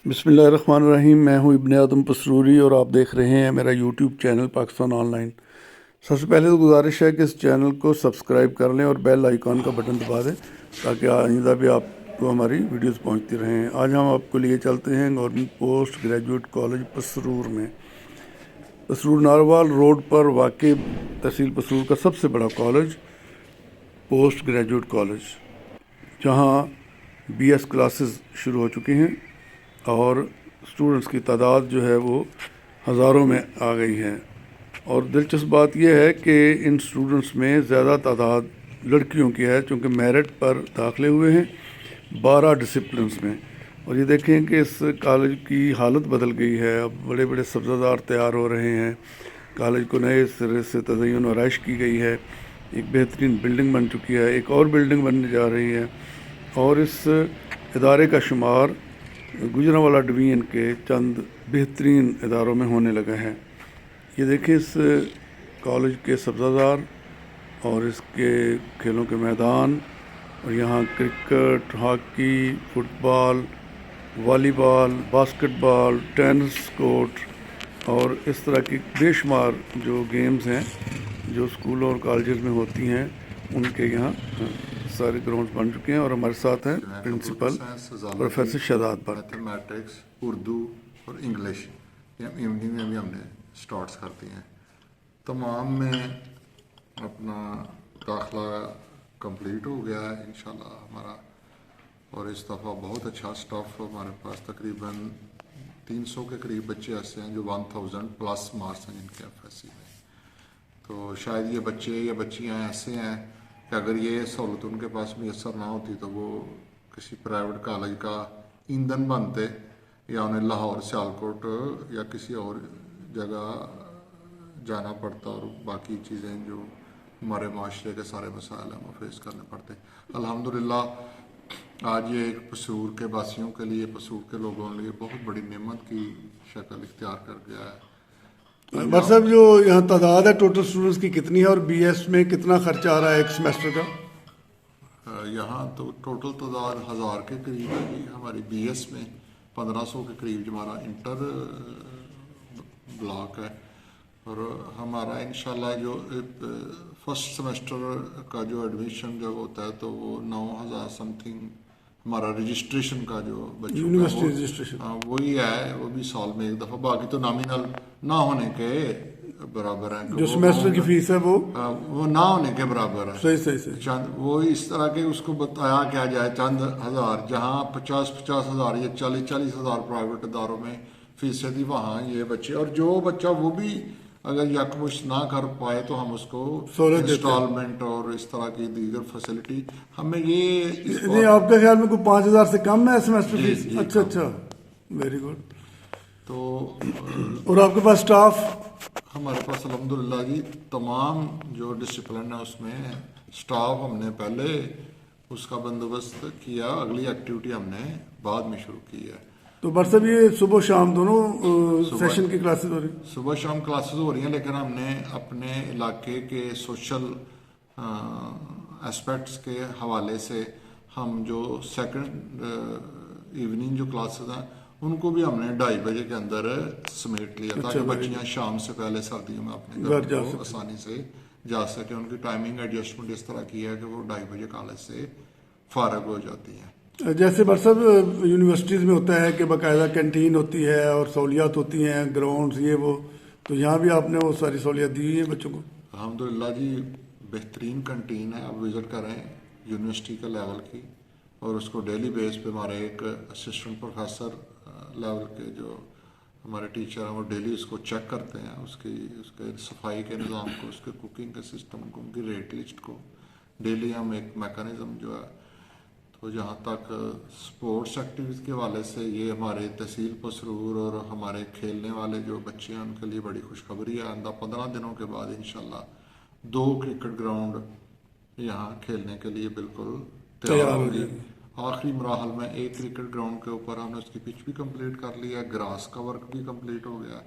بسم اللہ الرحمن الرحیم. میں ہوں ابن آدم پسروری اور آپ دیکھ رہے ہیں میرا YouTube channel Pakistan online. سب سے پہلے تو گزارش ہے کہ اس چینل کو سبسکرائب کر لیں اور بیل آئیکن کا بٹن دبا دیں تاکہ آئندہ بھی آپ کو ہماری ویڈیوز پہنچتی رہیں. آج ہم آپ کو لیے چلتے ہیں government post graduate college Pasrur میں. پسرور ناروال روڈ پر واقع تحصیل پسرور کا سب سے بڑا کالج پوسٹ گریجویٹ کالج، جہاں BS کلاسز شروع ہو چکی ہیں اور اسٹوڈنٹس کی تعداد جو ہے وہ ہزاروں میں آ گئی ہے. اور دلچسپ بات یہ ہے کہ ان اسٹوڈنٹس میں زیادہ تعداد لڑکیوں کی ہے چونکہ میرٹ پر داخلے ہوئے ہیں 12 ڈسپلنس میں. اور یہ دیکھیں کہ اس کالج کی حالت بدل گئی ہے. اب بڑے بڑے سبزہ تیار ہو رہے ہیں. کالج کو نئے سرے سے تزئین و آرائش کی گئی ہے. ایک بہترین بلڈنگ بن چکی ہے، ایک اور بلڈنگ بننے جا رہی ہے، اور اس ادارے کا شمار گجرانوالہ ڈویژن کے چند بہترین اداروں میں ہونے لگا ہے. یہ دیکھیں اس کالج کے سبزہ زار اور اس کے کھیلوں کے میدان، اور یہاں کرکٹ، ہاکی، فٹ بال، والی بال، باسکٹ بال، ٹینس کورٹ اور اس طرح کی بے شمار جو گیمز ہیں جو اسکولوں اور کالجز میں ہوتی ہیں ان کے یہاں سارے گراؤنڈز بن چکے ہیں. اور ہمارے ساتھ ہیں principal professor Shahzad Butt. Mathematics, Urdu اور انگلش یہ ایوننگ میں بھی ہم نے اسٹارٹس کر دی ہیں. تمام میں اپنا داخلہ کمپلیٹ ہو گیا ہے انشاءاللہ ہمارا. اور اس دفعہ بہت اچھا اسٹاف ہمارے پاس، تقریباً 300 کے قریب بچے ایسے ہیں جو 1000 پلس مارکس ہیں جن کے FSC میں. تو شاید یہ بچے یا بچیاں ایسے ہیں کہ اگر یہ سہولت ان کے پاس میسر نہ ہوتی تو وہ کسی پرائیویٹ کالج کا ایندھن بنتے یا انہیں لاہور، سیالکوٹ یا کسی اور جگہ جانا پڑتا اور باقی چیزیں جو ہمارے معاشرے کے سارے مسائل ہیں وہ فیس کرنے پڑتے. الحمدللہ آج یہ ایک پسرور کے باسیوں کے لیے، پسرور کے لوگوں کے لیے بہت بڑی نعمت کی شکل اختیار کر گیا ہے. بٹ صاحب جو یہاں تعداد ہے ٹوٹل اسٹوڈنٹس کی کتنی ہے اور BS میں کتنا خرچہ آ رہا ہے ایک سیمسٹر کا؟ یہاں تو ٹوٹل تعداد 1000 کے قریب ہے جی. ہماری BS میں 1500 کے قریب جو ہمارا انٹر بلاک ہے. اور ہمارا انشاءاللہ جو فرسٹ سیمسٹر کا جو ایڈمیشن جب ہوتا ہے تو وہ 9000 سم تھنگ ہمارا رجسٹریشن کا جو بچوں یونیورسٹی رجسٹریشن وہی ہے. وہ بھی سال میں ایک دفعہ، باقی تو نامینل نہ ہونے کے برابر ہیں. جو سیمسٹر کی فیس ہے وہ نہ ہونے کے برابر ہے. صحیح چند وہ اس طرح کے اس کو بتایا کیا جائے چند ہزار، جہاں 50 ہزار یا 40 ہزار پرائیویٹ اداروں میں فیس تھی، وہاں یہ بچے. اور جو بچہ وہ بھی اگر یکمشت نہ کر پائے تو ہم اس کو انسٹالمنٹ اور اس طرح کی دیگر فیسلٹی ہمیں یہ نہیں. آپ کے خیال میں کوئی 5000 سے کم ہے سیمسٹر فیس؟ اچھا ویری گڈ. تو اور آپ کے پاس اسٹاف؟ ہمارے پاس الحمدللہ جی تمام جو ڈسپلن ہے اس میں اسٹاف ہم نے پہلے اس کا بندوبست کیا، اگلی ایکٹیویٹی ہم نے بعد میں شروع کی ہے. تو بٹ صاحب یہ صبح و شام دونوں سیشن کی کلاسز ہو رہی ہیں؟ صبح شام کلاسز ہو رہی ہیں، لیکن ہم نے اپنے علاقے کے سوشل اسپیکٹس کے حوالے سے ہم جو سیکنڈ ایوننگ جو کلاسز ہیں ان کو بھی ہم نے 2:30 بجے کے اندر سمیٹ لیا تاکہ بچیاں شام سے پہلے سردیوں میں اپنے گھر کو آسانی سے جا سکیں. ان کی ٹائمنگ ایڈجسٹمنٹ اس طرح کی ہے کہ وہ 2:30 بجے کالج سے فارغ ہو جاتی ہیں. جیسے بٹ صاحب یونیورسٹیز میں ہوتا ہے کہ باقاعدہ کینٹین ہوتی ہے اور سہولیات ہوتی ہیں، گراؤنڈز یہ وہ، تو یہاں بھی آپ نے وہ ساری سہولیات دی ہوئی ہیں بچوں کو؟ الحمدللہ جی بہترین کنٹین ہے. آپ وزٹ کریں یونیورسٹی کے لیول کی، اور اس کو ڈیلی بیس پہ ہمارے ایک اسسٹنٹ پروفیسر لیول کے جو ہمارے ٹیچر ہیں وہ ڈیلی اس کو چیک کرتے ہیں، اس کے صفائی کے نظام کو، اس کے کوکنگ کے سسٹم کو، ان کی ریٹ لسٹ کو. ڈیلی ہم ایک میکانزم جو ہے، تو جہاں تک سپورٹس ایکٹیویٹیز کے حوالے سے یہ ہمارے تحصیل پسرور اور ہمارے کھیلنے والے جو بچے ہیں ان کے لیے بڑی خوشخبری ہے. آئندہ 15 دنوں کے بعد انشاءاللہ 2 کرکٹ گراؤنڈ یہاں کھیلنے کے لیے بالکل تیار ہوں گے. آخری مراحل میں ایک کرکٹ گراؤنڈ کے اوپر ہم نے اس کی پچ بھی کمپلیٹ کر لی ہے، گراس کا ورک بھی کمپلیٹ ہو گیا،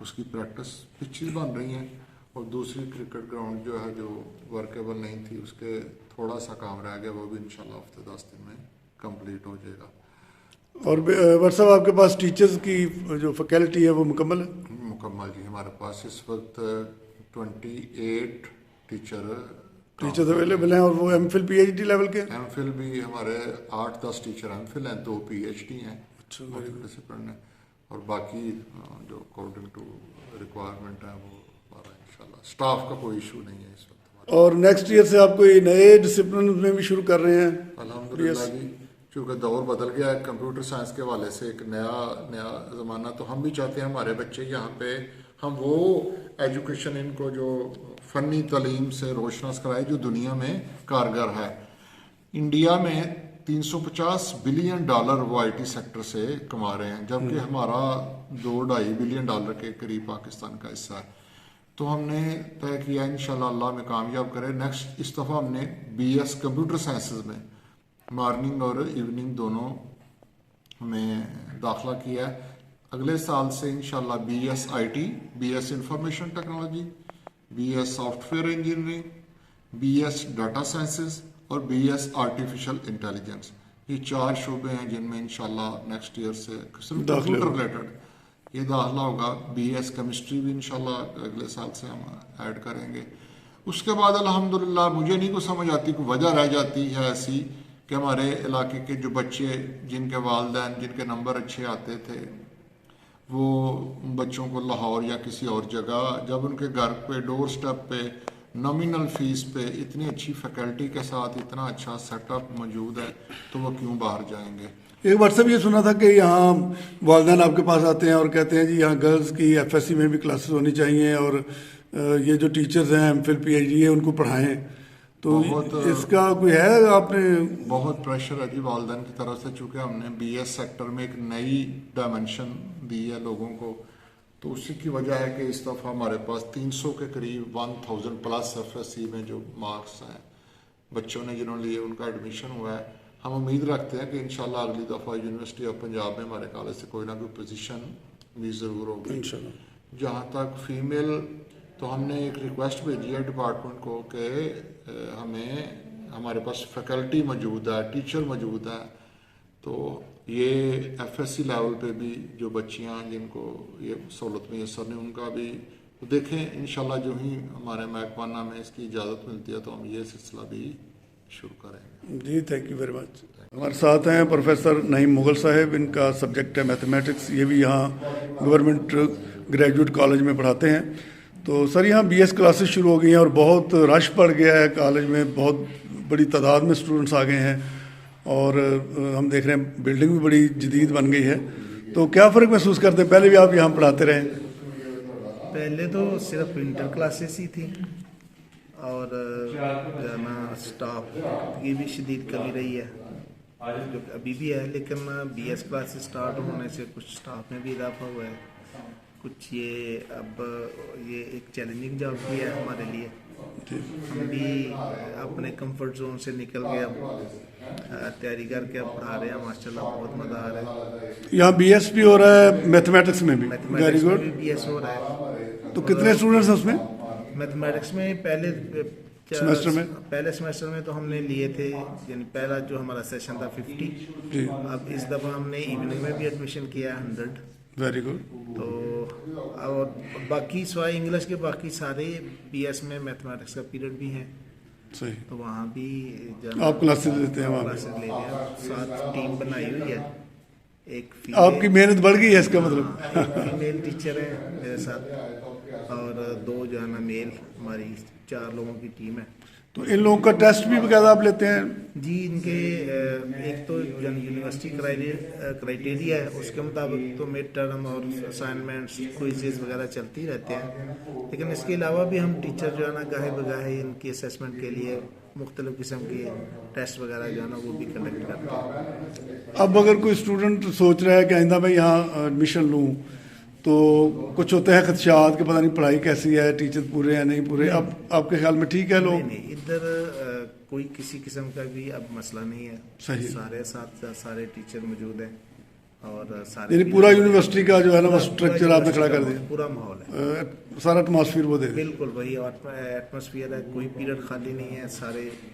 اس کی پریکٹس پچز بن رہی ہیں. اور دوسری کرکٹ گراؤنڈ جو ہے جو ورکیبل نہیں تھی، اس کے تھوڑا سا کام رہ گیا، وہ بھی انشاءاللہ ہفتے 10 دن میں کمپلیٹ ہو جائے گا. اور ورثہ صاحب آپ کے پاس ٹیچرز کی جو فیکلٹی ہے وہ مکمل ہے؟ مکمل جی، ہمارے پاس اس وقت 28 ٹیچرز اویلیبل ہیں، اور وہ M Phil P H D level کے؟ ایم فل بھی ہمارے 8-10 ٹیچر ایم فل ہیں، 2 پی ایچ ڈی ہیں ڈسپلن ہیں، اور باقی جو اکارڈنگ ٹو ریکوائرمنٹ ہے وہ ہمارا انشاءاللہ اسٹاف کا کوئی ایشو نہیں ہے اس وقت۔ اور نیکسٹ ایئر سے آپ کوئی نئے ڈسپلن میں بھی شروع کر رہے ہیں؟ الحمدللہ جی، چونکہ دور بدل گیا ہے کمپیوٹر سائنس کے حوالے سے، ایک نیا زمانہ، تو ہم بھی چاہتے ہیں ہمارے بچے یہاں پہ ہم وہ ایجوکیشن ان کو جو فنی تعلیم سے روشناس کرائے جو دنیا میں کارگر ہے۔ انڈیا میں $350 بلین وہ آئی ٹی سیکٹر سے کما رہے ہیں، جبکہ ہمارا $2-2.5 بلین کے قریب پاکستان کا حصہ ہے۔ تو ہم نے طے کیا انشاءاللہ اللہ میں کامیاب کرے، نیکسٹ اس دفعہ ہم نے بی ایس کمپیوٹر سائنسز میں مارننگ اور ایوننگ دونوں میں داخلہ کیا ہے۔ اگلے سال سے انشاءاللہ B S I T, B S information technology, B S soft ware engineering, B S data sciences اور بی ایس آرٹیفیشل انٹیلیجنس، یہ 4 شعبے ہیں جن میں انشاءاللہ نیکسٹ ایئر سے صرف کمپیوٹر ریلیٹڈ یہ داخلہ ہوگا۔ بی ایس کیمسٹری بھی انشاءاللہ اگلے سال سے ہم ایڈ کریں گے۔ اس کے بعد الحمدللہ مجھے نہیں کوئی سمجھ آتی، کوئی وجہ رہ جاتی ہے ایسی کہ ہمارے علاقے کے جو بچے جن کے والدین جن کے نمبر اچھے آتے تھے، وہ بچوں کو لاہور یا کسی اور جگہ جب ان کے گھر پہ ڈور سٹیپ پہ نامینل فیس پہ اتنی اچھی فیکلٹی کے ساتھ اتنا اچھا سیٹ اپ موجود ہے تو وہ کیوں باہر جائیں گے۔ ایک بار سب یہ سنا تھا کہ یہاں والدین آپ کے پاس آتے ہیں اور کہتے ہیں جی یہاں گرلز کی ایف ایس سی میں بھی کلاسز ہونی چاہیے، اور یہ جو ٹیچرز ہیں M Phil P H D ان کو پڑھائیں، تو اس کا کوئی ہے؟ آپ نے بہت پریشر ہے جی والدین کی طرف سے، چونکہ ہم نے بی ایس سیکٹر میں ایک نئی ڈائمنشن دی ہے لوگوں کو، تو اسی کی وجہ ہے کہ اس دفعہ ہمارے پاس 300 کے قریب 1000+ ایف ایس سی میں جو مارکس ہیں بچوں نے جنہوں نے لیے ان کا ایڈمیشن ہوا ہے۔ ہم امید رکھتے ہیں کہ انشاءاللہ اگلی دفعہ یونیورسٹی آف پنجاب میں ہمارے کالج سے کوئی نہ کوئی پوزیشن بھی ضرور ہوگی انشاءاللہ۔ جہاں تک فیمیل، تو ہم نے ایک ریکویسٹ بھیجی ہے ڈپارٹمنٹ کو کہ ہمیں ہمارے پاس فیکلٹی موجود ہے، ٹیچر موجود ہے، تو یہ ایف ایس سی لیول پہ بھی جو بچیاں جن کو یہ سہولت میسر نے ان کا بھی دیکھیں انشاءاللہ، جو ہی ہمارے محکمہ میں اس کی اجازت ملتی ہے تو ہم یہ سلسلہ بھی شروع کریں گے۔ جی تھینک یو ویری مچ۔ ہمارے ساتھ ہیں پروفیسر نعیم مغل صاحب، ان کا سبجیکٹ ہے میتھمیٹکس، یہ بھی یہاں گورنمنٹ گریجویٹ کالج میں پڑھاتے ہیں۔ تو سر یہاں بی ایس کلاسز شروع ہو گئی ہیں اور بہت رش پڑ گیا ہے کالج میں، بہت بڑی تعداد میں اسٹوڈنٹس آ گئے ہیں، اور ہم دیکھ رہے ہیں بلڈنگ بھی بڑی جدید بن گئی ہے، تو کیا فرق محسوس کرتے ہیں؟ پہلے بھی آپ یہاں پڑھاتے رہے؟ پہلے تو صرف انٹر کلاسز ہی تھی، اور جو ہے نا اسٹاف کی بھی شدید کمی رہی ہے جو ابھی بھی ہے، لیکن بی ایس کلاسز اسٹارٹ ہونے سے کچھ اسٹاف میں بھی اضافہ ہوا ہے، کچھ یہ اب یہ ایک چیلنجنگ جاب بھی ہے ہمارے لیے، ہم بھی اپنے کمفرٹ زون سے نکل کے اب تیاری کر کے اب پڑھا رہے ہیں، ماشاءاللہ بہت مزہ آ رہا ہے۔ یہاں بی ایس بھی ہو رہا ہے میتھمیٹکس میں بھی؟ Very good. بی ایس ہو رہا ہے۔ تو کتنے اسٹوڈنٹس ہیں اس میں؟ میتھمیٹکس میں پہلے سیمسٹر میں تو ہم نے لیے تھے، یعنی پہلا جو ہمارا سیشن تھا 50، اب اس دفعہ ہم نے ایوننگ میں بھی ایڈمیشن کیا ہے 100۔ Very good. تو اور باقی سوائے انگلش کے باقی سارے بی ایس میں میتھمیٹکس کا پیریڈ بھی ہیں، صحیح، تو وہاں بھی آپ کلاسز لیتے ہیں؟ وہاں کلاسز لے ہیں، ساتھ ٹیم بنائی ہوئی ہے، ایک آپ کی محنت بڑھ گئی ہے اس کا مطلب؟ ایک فیمیل ٹیچر ہے میرے ساتھ، اور 2 جو ہے نا میل، ہماری 4 لوگوں کی ٹیم ہے۔ تو ان لوگوں کا ٹیسٹ بھی باقاعدہ آپ لیتے ہیں؟ جی، ان کے ایک تو یونیورسٹی کرائٹیریا ہے، اس کے مطابق تو مڈ ٹرم اور اسائنمنٹس کوئزز وغیرہ چلتی رہتے ہیں، لیکن اس کے علاوہ بھی ہم ٹیچر جو ہے نا گاہے بگاہے ان کی اسیسمنٹ کے لیے مختلف قسم کے ٹیسٹ وغیرہ جو ہے نا وہ بھی کنڈکٹ کرتے ہیں۔ اب اگر کوئی اسٹوڈنٹ سوچ رہا ہے کہ آئندہ میں یہاں ایڈمیشن لوں، تو کچھ ہوتے ہیں خدشات کہ پتہ نہیں پڑھائی کیسی ہے، ٹیچر پورے ہیں نہیں پورے، اب آپ کے خیال میں ٹھیک ہے لوگ؟ نہیں، ادھر کوئی کسی قسم کا بھی اب مسئلہ نہیں ہے، صحیح، سارے ساتھ سارے ٹیچر موجود ہیں، اور سارے یعنی پورا یونیورسٹی کا جو ہے نا وہ اسٹرکچر آپ نے کھڑا کر دیا، پورا ماحول ہے، سارا ایٹماسفیئر وہ دے دیا؟ بالکل وہی ایٹماسفیئر ہے، کوئی پیریڈ خالی نہیں ہے، سارے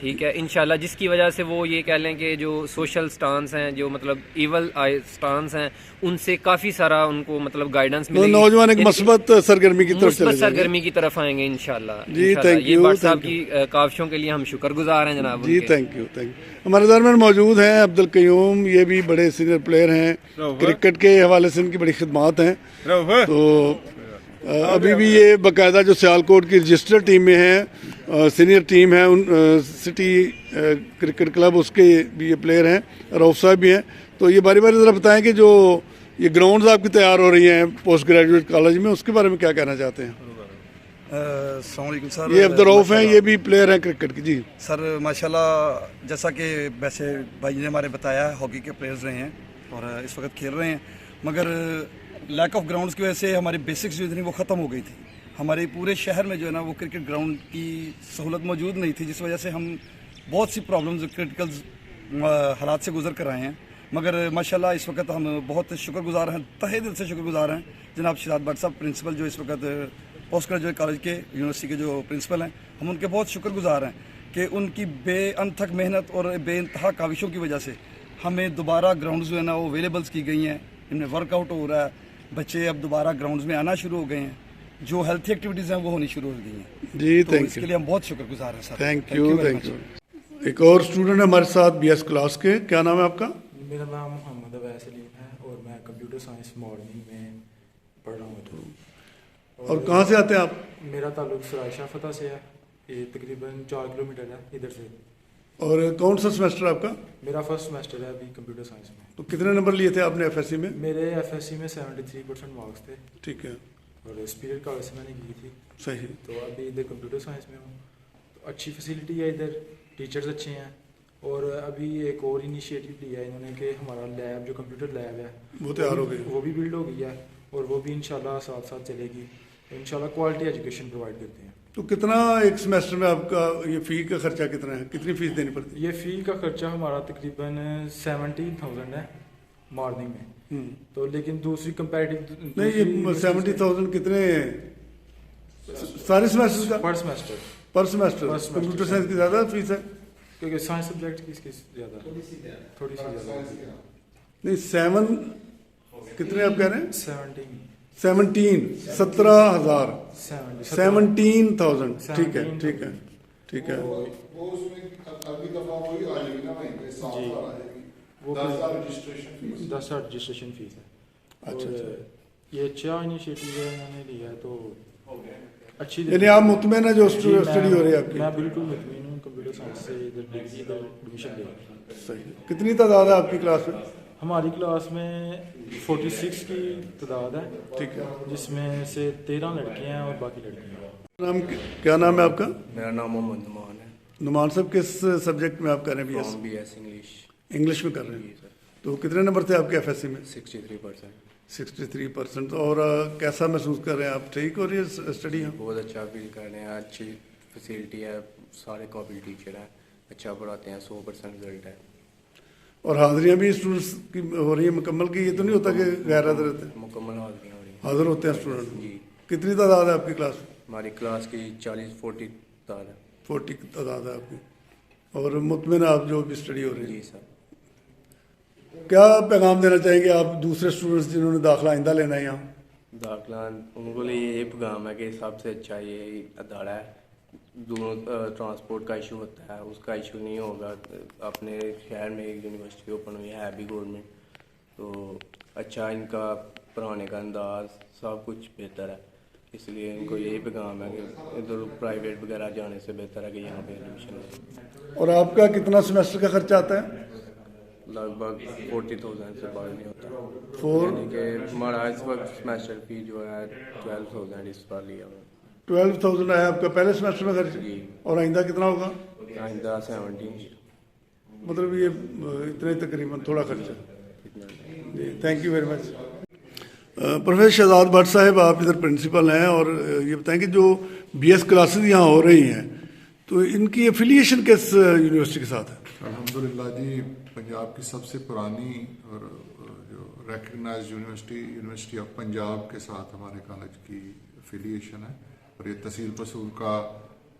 ٹھیک ہے انشاءاللہ، جس کی وجہ سے وہ یہ کہہ لیں کہ جو سوشل سٹانس ہیں، جو مطلب ایول سٹانس ہیں، ان سے کافی سارا ان کو مطلب گائیڈنس ملے گی، نوجوان ایک مثبت سرگرمی کی طرف چلے مثبت جائیں گے. سرگرمی کی طرف آئیں گے انشاءاللہ. جی تھینک یہ یو. بٹ صاحب کی کاوشوں کے لیے ہم شکر گزار ہیں جناب. جی تھینک یو. ہمارے درمیان موجود ہیں عبدالقیوم، یہ بھی بڑے سینئر پلیئر ہیں، کرکٹ کے حوالے سے ان کی بڑی خدمات ہیں. تو ابھی بھی یہ باقاعدہ جو سیالکوٹ کی رجسٹر ٹیم میں ہیں، سینئر ٹیم ہے، سٹی کرکٹ کلب، اس کے بھی یہ پلیئر ہیں. روف صاحب بھی ہیں. تو یہ باری ذرا بتائیں کہ جو یہ گراؤنڈز آپ کی تیار ہو رہی ہیں پوسٹ گریجویٹ کالج میں، اس کے بارے میں کیا کہنا چاہتے ہیں؟ السلام علیکم سر. یہ عبدالروف ہیں، یہ بھی پلیئر ہیں کرکٹ کی. جی سر ماشاءاللہ، جیسا کہ ویسے بھائی نے ہمارے بتایا ہے، ہاکی کے پلیئرز رہے ہیں اور اس وقت کھیل رہے ہیں، مگر لیک آف گراؤنڈز کی وجہ سے ہماری بیسکس جو تھیں وہ ختم ہو گئی تھی. ہمارے پورے شہر میں جو ہے نا وہ کرکٹ گراؤنڈ کی سہولت موجود نہیں تھی، جس وجہ سے ہم بہت سی پرابلمز کرٹیکل حالات سے گزر کر آئے ہیں. مگر ماشاءاللہ اس وقت ہم بہت شکر گزار ہیں، تہہ دل سے شکر گزار ہیں جناب شہزاد بٹ صاحب پرنسپل، جو اس وقت پوسٹ گریجویٹ کالج کے یونیورسٹی کے جو پرنسپل ہیں. ہم ان کے بہت شکر گزار ہیں کہ ان کی بے انتھک محنت اور بے انتہا کاوشوں کی وجہ سے ہمیں دوبارہ گراؤنڈز جو ہے نا وہ اویلیبلس کی گئی ہیں. ان میں ورک آؤٹ ہو رہا ہے، بچے اب دوبارہ گراؤنڈز میں آنا شروع ہو گئے ہیں، جو ہیلتھی ایکٹیویٹیز ہیں وہ ہونی شروع ہو گئی ہیں. جی تو تھینک اس یو. کے لیے ہم بہت شکر گزار ہیں سر. Thank you. ایک اور اسٹوڈنٹ ہے ہمارے ساتھ بی ایس کلاس کے. کیا نام ہے آپ کا؟ میرا نام محمد عبید سلیم ہے اور میں کمپیوٹر سائنس مارننگ میں پڑھ رہا ہوں. اور کہاں سے آتے ہیں آپ؟ میرا تعلق سرائے شاہ فتح سے ہے، یہ تقریباً 4 کلومیٹر ہے ادھر سے. اور کون سا سیمسٹر آپ کا؟ میرا فرسٹ سیمسٹر ہے ابھی کمپیوٹر سائنس میں. تو کتنے نمبر لیے تھے آپ نے ایف ایس سی میں؟ میرے ایف ایس سی میں 73% مارکس تھے. ٹھیک ہے. اور اسپیریٹ کالج سے میں نے کی تھی. صحیح. تو ابھی ادھر کمپیوٹر سائنس میں ہوں. تو اچھی فیسلٹی ہے ادھر، ٹیچرز اچھے ہیں. اور ابھی ایک اور انیشیٹو لیا ہے انہوں نے کہ ہمارا لیب جو کمپیوٹر لیب ہے وہ تیار ہو گئی، وہ بھی بلڈ ہو گئی ہے اور وہ بھی انشاءاللہ ساتھ ساتھ چلے گی. انشاءاللہ کوالٹی ایجوکیشن پرووائڈ کرتے ہیں. تو کتنا ایک سیمسٹر میں آپ کا یہ فی کا خرچہ کتنا ہے؟ کتنی فیس دینی پڑتی ہے؟ یہ فی کا خرچہ ہمارا تقریباً 70,000 ہے مارننگ میں. تو لیکن دوسری کمپیریٹیو نہیں، یہ 70,000 کتنے سارے سیمسٹر کا؟ پر سیمسٹر. پر سیمسٹر. کمپیوٹر سائنس کی زیادہ فیس ہے کیونکہ سائنس سبجیکٹ کی اس کی زیادہ تھوڑی سی زیادہ. نہیں 7 کتنے آپ کہہ رہے ہیں؟ 17,000. 17,000. ٹھیک ہے ٹھیک ہے ٹھیک ہے. وہ اس میں اگلی دفعہ وہی آ جائے گی نا بھائی، 7,000 آ جائے گی. وہ 10,000 رجسٹریشن فیس. 10,000 رجسٹریشن فیس ہے. اچھا اچھا. یہ اچھا انیشیٹو ہے انہوں نے لیا ہے تو اچھی. یعنی آپ مطمئن ہیں جو اسٹڈی ہو رہی ہے آپ کی؟ میں بالکل مطمئن ہوں کمپیوٹر سائنس سے ادھر ڈگری ادھر ایڈمیشن لے. صحیح. کتنی تعداد ہے آپ کی کلاس میں؟ ہماری کلاس میں 46 کی تعداد ہے. ٹھیک ہے. جس میں سے 13 لڑکیاں ہیں اور باقی لڑکیاں ہیں. کیا نام ہے آپ کا؟ میرا نام محمد نمان ہے. نمان صاحب کس سبجیکٹ میں آپ کر رہے ہیں؟ B S English. انگلش میں کر رہے ہیں. تو کتنے نمبر تھے آپ کے ایف ایس سی میں؟ 63%. 63%. اور کیسا محسوس کر رہے ہیں آپ؟ ٹھیک ہو رہی ہے اسٹڈی؟ بہت اچھا فیل کر رہے ہیں. اچھی فیسلٹی ہے، سارے قابل ٹیچر ہیں، اچھا پڑھاتے ہیں، 100% رزلٹ ہے. اور حاضریاں بھی اسٹوڈنٹس کی ہو رہی ہیں مکمل کی؟ یہ تو نہیں ہوتا کہ غیر حاضر رہتے ہیں؟ مکمل حاضریاں ہو رہی ہیں. حاضر ہوتے ہیں اسٹوڈنٹ. جی. کتنی تعداد ہے آپ کی کلاس میں؟ ہماری کلاس کی 40-40 تعداد ہے. 40 کی تعداد ہے آپ کی. اور مطمئن آپ جو بھی اسٹڈی ہو رہی ہے؟ جی سر. کیا پیغام دینا چاہیں گے آپ دوسرے اسٹوڈنٹس جنہوں نے داخلہ آئندہ لینا ہے یہاں؟ داخلہ ان کو لیے یہ پیغام ہے کہ سب سے اچھا یہ ادارہ ہے. دونوں ٹرانسپورٹ کا ایشو ہوتا ہے، اس کا ایشو نہیں ہوگا. اپنے شہر میں ایک یونیورسٹی اوپن ہوئی ہے بھی گورنمنٹ، تو اچھا ان کا پڑھانے کا انداز سب کچھ بہتر ہے. اس لیے ان کو یہی پیغام ہے کہ ادھر پرائیویٹ وغیرہ جانے سے بہتر ہے کہ یہاں پہ ایڈمیشن ہو. اور آپ کا کتنا سیمسٹر کا خرچہ آتا ہے؟ لگ بھگ 40,000 سے بڑھ نہیں ہوتا. یعنی کہ ہمارا اس وقت سیمسٹر فی جو ہے 12,000 اس بار لیا ہوا. 12,000 ہے آپ کا پہلے سیمسٹر میں خرچ؟ جی. اور آئندہ کتنا ہوگا؟ آئندہ 17. مطلب یہ اتنے تقریباً تھوڑا خرچہ. جی thank you very much. Professor Shahzad Butt صاحب، آپ ادھر پرنسپل ہیں، اور یہ بتائیں کہ جو بی ایس کلاسز یہاں ہو رہی ہیں تو ان کی ایفیلیشن کس یونیورسٹی کے ساتھ ہے؟ الحمدللہ جی، پنجاب کی سب سے پرانی اور جو ریکگنائز یونیورسٹی آف پنجاب کے ساتھ ہمارے کالج کی ایفیلیشن ہے. اور یہ تحصیل پسول کا